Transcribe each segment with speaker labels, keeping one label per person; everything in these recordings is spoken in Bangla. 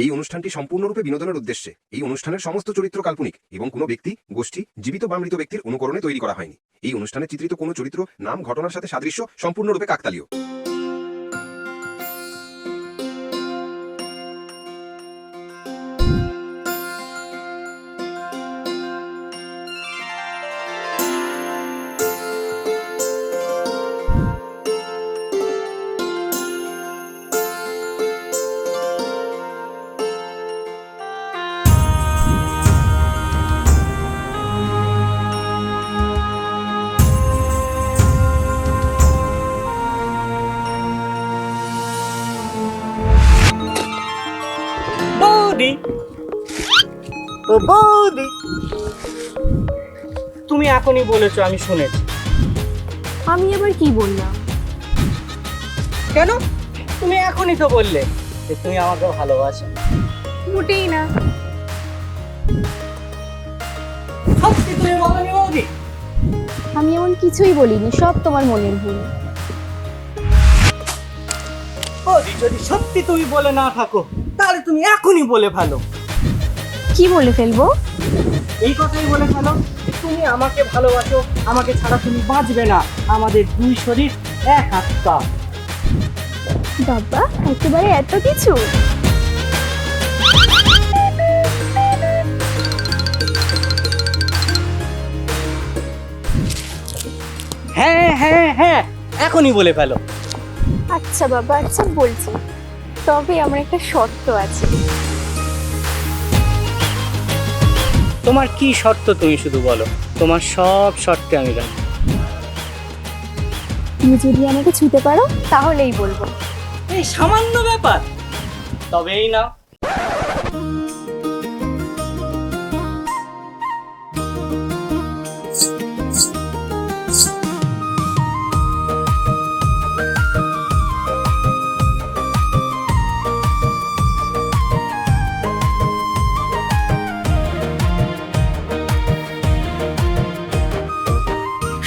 Speaker 1: এই অনুষ্ঠানটি সম্পূর্ণরূপে বিনোদনের উদ্দেশ্যে। এই অনুষ্ঠানের সমস্ত চরিত্র কাল্পনিক এবং কোনো ব্যক্তি, গোষ্ঠী, জীবিত বা মৃত ব্যক্তির অনুকরণে তৈরি করা হয়নি। এই অনুষ্ঠানে চিত্রিত কোনো চরিত্র, নাম, ঘটনার সাথে সাদৃশ্য সম্পূর্ণরূপে কাকতালীয়।
Speaker 2: বৌদি, ও বৌদি, তুমি এখনই বলেছো, আমি শুনেছি।
Speaker 3: আমি আবার কি বললাম?
Speaker 2: কেন? তুমি এখনই তো বললে যে তুমি আমাকে ভালোবাসো।
Speaker 3: মোটেই না।
Speaker 2: সত্যি তুমি বলোনি বৌদি?
Speaker 3: আমি এমন কিছুই বলিনি, সব তোমার মনের ভুল।
Speaker 2: বৌদি, যদি সত্যি তুমি বলে না থাকো তাহলে তুমি এখনই বলে ফেলো।
Speaker 3: কি বলে ফেলবো?
Speaker 2: এই কথাই বলে ফেলো যে তুমি আমাকে ভালোবাসো, আমাকে ছাড়া তুমি বাঁচবে না, আমাদের দুই শরীর এক আত্মা।
Speaker 3: বাবা, একেবারে এত কিছু?
Speaker 2: হ্যাঁ হ্যাঁ হ্যাঁ, এখনই বলে ফেলো।
Speaker 3: আচ্ছা বাবা, আচ্ছা বলছি, তবে আমার একটা শর্ত আছে।
Speaker 2: তোমার কি শর্ত তুমি শুধু বলো, তোমার সব শর্তে আমি রাজি।
Speaker 3: তুমি যদি আমাকে ছুঁতে পারো তাহলেই বলবো।
Speaker 2: এই সামান্য ব্যাপার, তবেই না।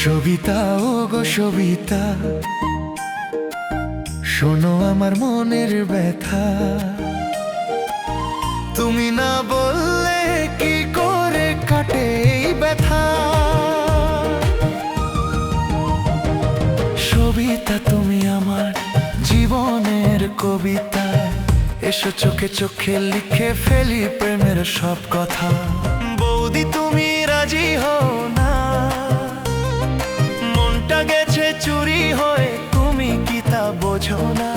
Speaker 4: সবিতা, ও গো সবিতা, শোনো আমার মনের ব্যথা। তুমি না বললে কি করে কাটে এই ব্যথা। সবিতা, তুমি আমার জীবনের কবিতা, এসো চোখে চোখে লিখে ফেলি প্রেমের সব কথা। বৌদি, তুমি রাজি হও না? মনটা গেছে চুরি হয়ে, তুমি কি তা বোঝো না?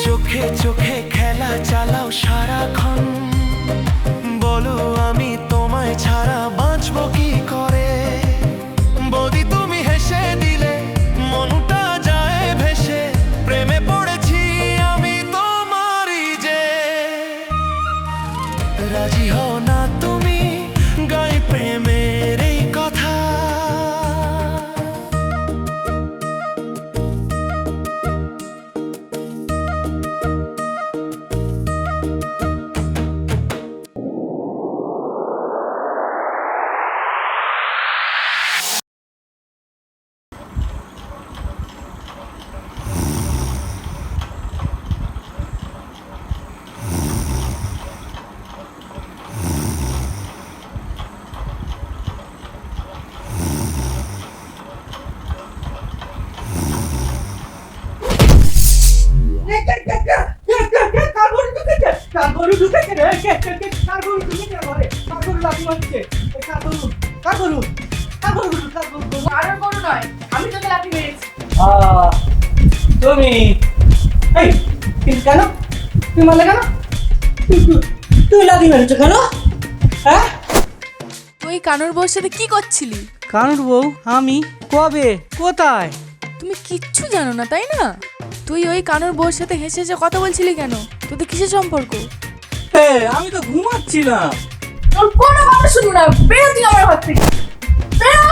Speaker 4: চোখে চোখে খেলা চালাও সারাক্ষণ, বলো আমি তোমায় ছাড়া বাঁচবো কি করে। বৌদি, তুমি হেসে দিলে মনটা যায় ভেসে, প্রেমে পড়েছি আমি তোমারই যে। রাজি হও না তুমি, গাই প্রেমের এই কথা।
Speaker 2: তুমি এই কেন? তুমি মারলে কেন? তুই লাথি মেরেছো কেন? হ্যাঁ,
Speaker 5: তুই কানুর বউর সাথে কি করছিলি?
Speaker 2: কানুর বউ? আমি? কবে? কোথায়?
Speaker 5: তুমি কিচ্ছু জানো না তাই না? তুই ওই কানুর বউর সাথে হেসে হেসে কথা বলছিলি কেন? তোদের কিসের সম্পর্ক?
Speaker 2: আমি তো ঘুমাচ্ছিলাম।
Speaker 5: তোর কোনো কথা শুনবো না, বেরো তুই আমার ঘর থেকে, বেরো।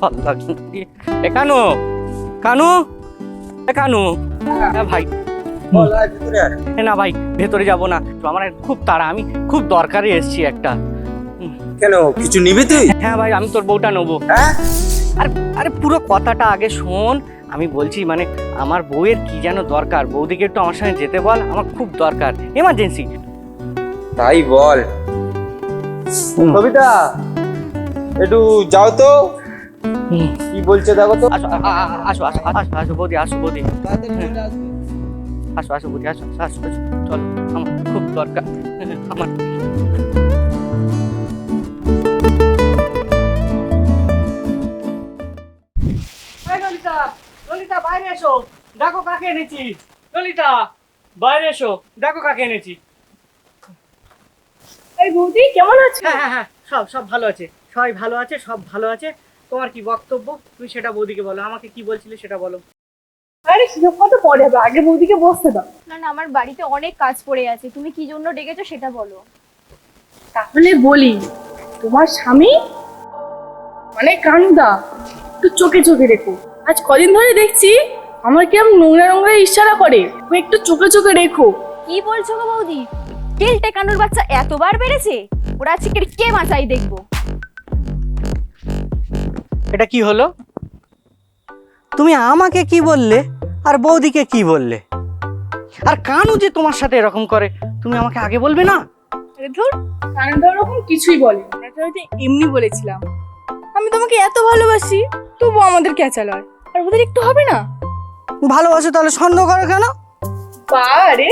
Speaker 2: ভালো লাগছে না। এ কানু, কানু, এ কানু, হ্যাঁ ভাই না ভাই ভেতরে যাব না, তো আমার খুব তাড়া, আমি খুব দরকারে এসেছি একটা।
Speaker 6: কেন, কিছু নিবি তুই?
Speaker 2: হ্যাঁ ভাই, আমি তোর বউটা নেবো।
Speaker 6: হ্যাঁ,
Speaker 2: আরে আরে পুরো কথাটা আগে শোন। আমি বলছি মানে আমার বউয়ের কি যেন দরকার, বৌদিকে একটু আমার সঙ্গে যেতে বল, আমার খুব দরকার, এমার্জেন্সি।
Speaker 6: তাই বল। কবিতা, একটু যাও তো, কি বলছে দেখো তো।
Speaker 2: আসো আসো আসো আসো আসো বৌদি, আসো বৌদি, আসো আসো বৌদি, আসো আসো আসো, চলো, আমার খুব দরকার আমার। ললিতা, ললিতা বাইরে এসো, দেখো কাকে এনেছি। ললিতা বাইরে এসো, দেখো কাকে এনেছি।
Speaker 7: এই বৌদি কেমন আছো?
Speaker 2: হ্যাঁ হ্যাঁ হ্যাঁ, সব সব ভালো আছে, সবাই ভালো আছে, সব ভালো আছে। তোমার কি বক্তব্য তুমি সেটা বৌদিকে বলো, আমাকে কি বলছিলে সেটা বলো।
Speaker 7: আরে সেসব কথা পরে হবে, আগে বৌদিকে বসতে দাও।
Speaker 3: না না, আমার বাড়িতে অনেক কাজ পড়ে আছে, তুমি কি জন্য ডেকেছো সেটা বলো।
Speaker 7: তাহলে বলি, তোমার স্বামী মানে কানুদা একটু চোখে চোখে রেখো। আজ কদিন ধরে দেখছি আমার কিরম নোংরা নোংরা ইশারা করে, তুমি একটু চোখে চোখে রেখো।
Speaker 3: কি বলছো গো বৌদি? তেলটে কানুর বাচ্চা এতবার বেড়েছে, ওরা আজকে কে বাঁচাই দেখবো।
Speaker 2: এটা কি হলো? তুমি আমাকে কি বললে আর বৌদিকে কি বললে? আর কানু যে তোমার সাথে এরকম করে তুমি আমাকে আগে বলবে না?
Speaker 7: আরে ধুর, কানুদা ওরকম কিছুই বলে, আমরা তো হয়তো এমনি বলেছিলাম। আমি তোমাকে এত ভালোবাসি, তবু আমাদের ক্যাচালয়, আর ওদের একটু হবে না?
Speaker 2: ভালোবাসো তাহলে সন্দেহ করো কেন?
Speaker 7: বারে,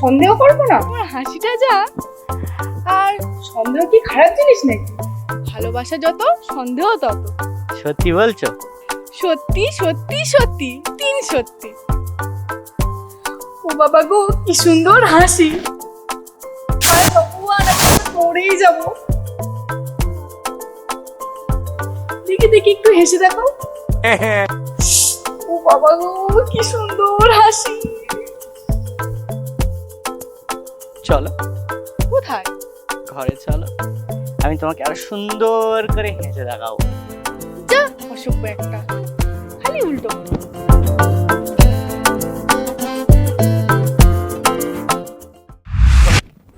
Speaker 7: সন্দেহ করবো না? তোমার হাসিটা যা, আর সন্দেহ কি খারাপ জিনিস নাকি? ভালোবাসা যত, সন্দেহ তত।
Speaker 2: সত্যি বলছো?
Speaker 7: সত্যি সত্যি সত্যি, তিন সত্যি। ও বাবা গো, কি সুন্দর হাসি! আরে ভগবান, আমি তো পড়েই যাবো। দেখি দেখি, একটু হেসে দেখো। ও বাবা গো, কি সুন্দর হাসি!
Speaker 2: চলো
Speaker 7: কোথায়?
Speaker 2: ঘরে চলো, আমি তোমাকে আরো সুন্দর করে হেসে দেখাবো।
Speaker 7: যা, অসভ্য একটা, খালি উল্টো।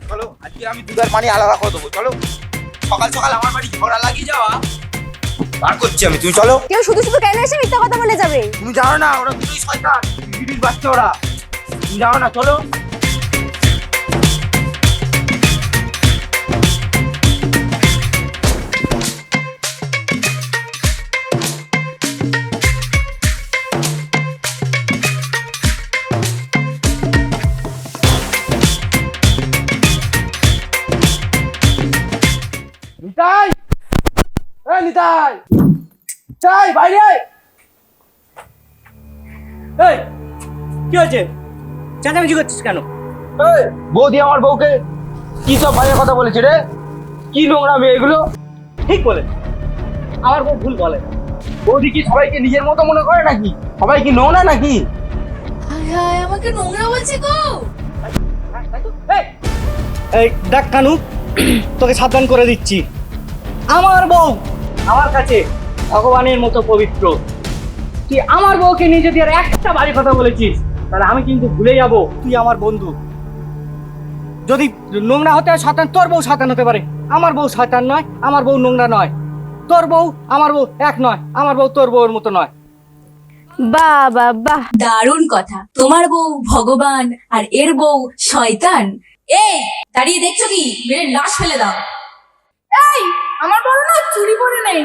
Speaker 6: চলো, আজকে আমি দুধের পানি আলাদা করে দেবো। চলো, সকাল সকাল আমার বাড়ি ঝগড়া লাগিয়ে যাওয়া বার করছি আমি। তুমি চলো।
Speaker 3: কেউ শুধু শুধু কেন এসে মিথ্যা কথা বলে যাবে?
Speaker 6: তুমি জানো না ওরা দুটোই শয়তান, বিড়ির বাচ্চা ওরা। তুমি জানো না, চলো। নিতাই, এই নিতাই, চাই বাইরে আয়।
Speaker 2: এই কি হয়েছে, চেঁচামেচি করছিস কেন?
Speaker 6: এই, বৌদি আমার বউকে কি সব বাজে কথা বলেছে রে? কি নোংরা মেয়ে এগুলো?
Speaker 2: ঠিক বলে, আমার বউ ভুল বলে।
Speaker 6: বৌদি কি সবাইকে নিজের মতো মনে করে নাকি? সবাই কি নোংরা নাকি?
Speaker 5: আমাকে নোংরা বলছে গো।
Speaker 2: এই দেখ কানু, তোকে সাবধান করে দিচ্ছি, আমার বউ আমার কাছে ভগবানের মতো পবিত্র। তুই আমার বউকে নিয়ে যদি আর একটা বাজে কথা বলেছিস, তাহলে আমি কিন্তু ভুলে যাব তুই আমার বন্ধু। যদি নোংরা হতে হয় শয়তান, তোর বউ শয়তান হতে পারে, আমার বউ শয়তান নয়, আমার বউ নোংরা নয়। তোর বউ আমার বউ এক নয়, আমার বউ তোর বউয়ের মতো নয়।
Speaker 3: বাহ বাহ বাহ,
Speaker 8: দারুণ কথা। তোমার বউ ভগবান আর এর বউ শয়তান। এই দাঁড়িয়ে দেখছো কি? মেরে লাশ ফেলে দাও।
Speaker 7: এই, আমার বড় না চুরি পরে নেই।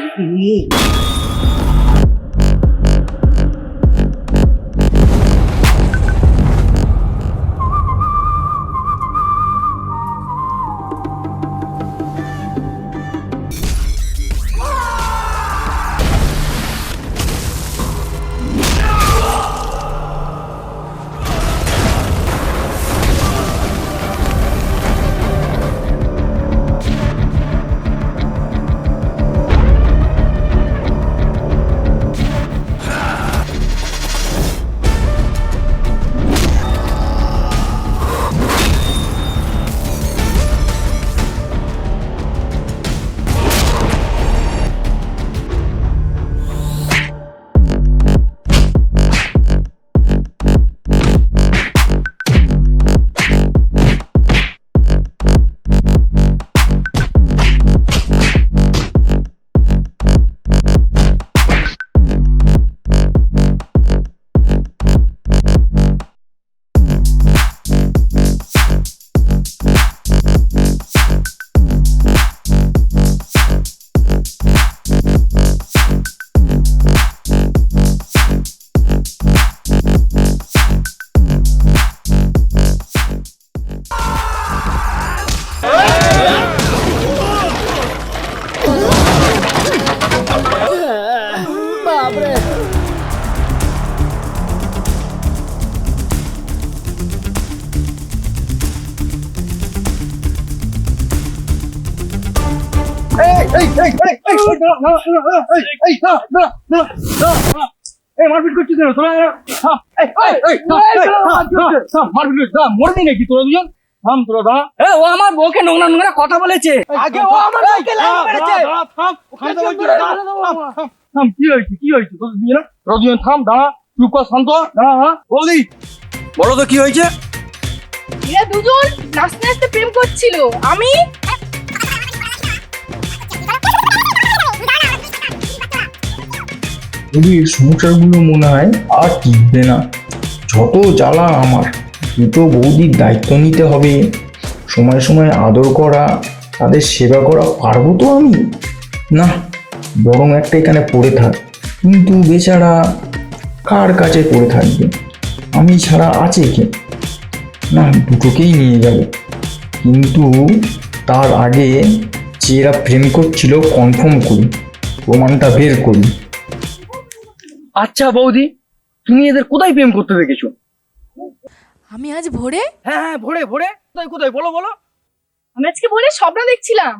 Speaker 2: মারপিট করছিস কেন তোরা? মারপিট মরবি নাকি তোরা দুজন? থাম তোরা, দাঁড়া। ও আমার বউকে নোংরা নোংরা কথা বলেছে। আগে ও আমার বউকে লাইন মেরেছে। থাম, কি হয়েছে তোদের দুজনে? তোরা দুজন থাম, দাঁড়া, চুপ কর, শান্ত হ, দাঁড়া। বৌদি বলো তো কি হয়েছে?
Speaker 7: এরা দুজন নাচতে নাচতে প্রেম করছিল। আমি
Speaker 9: এই সংসারগুলো মনে হয় আর টিকবে না। যত জ্বালা আমার, দুটো বৌদির দায়িত্ব নিতে হবে, সময় সময় আদর করা, তাদের সেবা করা পারবো তো আমি? না, বরং একটা এখানে পড়ে থাক। কিন্তু বেচারা কার কাছে পড়ে থাকবে? আমি ছাড়া আছে কে? না, দুটোকেই নিয়ে যাব, কিন্তু তার আগে যে এরা প্রেম করছিল কনফার্ম করি, প্রমাণটা বের করি।
Speaker 2: আচ্ছা বৌদি, তুমি এদের কোথায় প্রেম করতে দেখেছো?
Speaker 5: আমি আজ ভোরে
Speaker 2: হ্যাঁ, ভোরে কোথায় বলো?
Speaker 7: আমি আজকে বলে স্বপ্ন দেখছিলাম।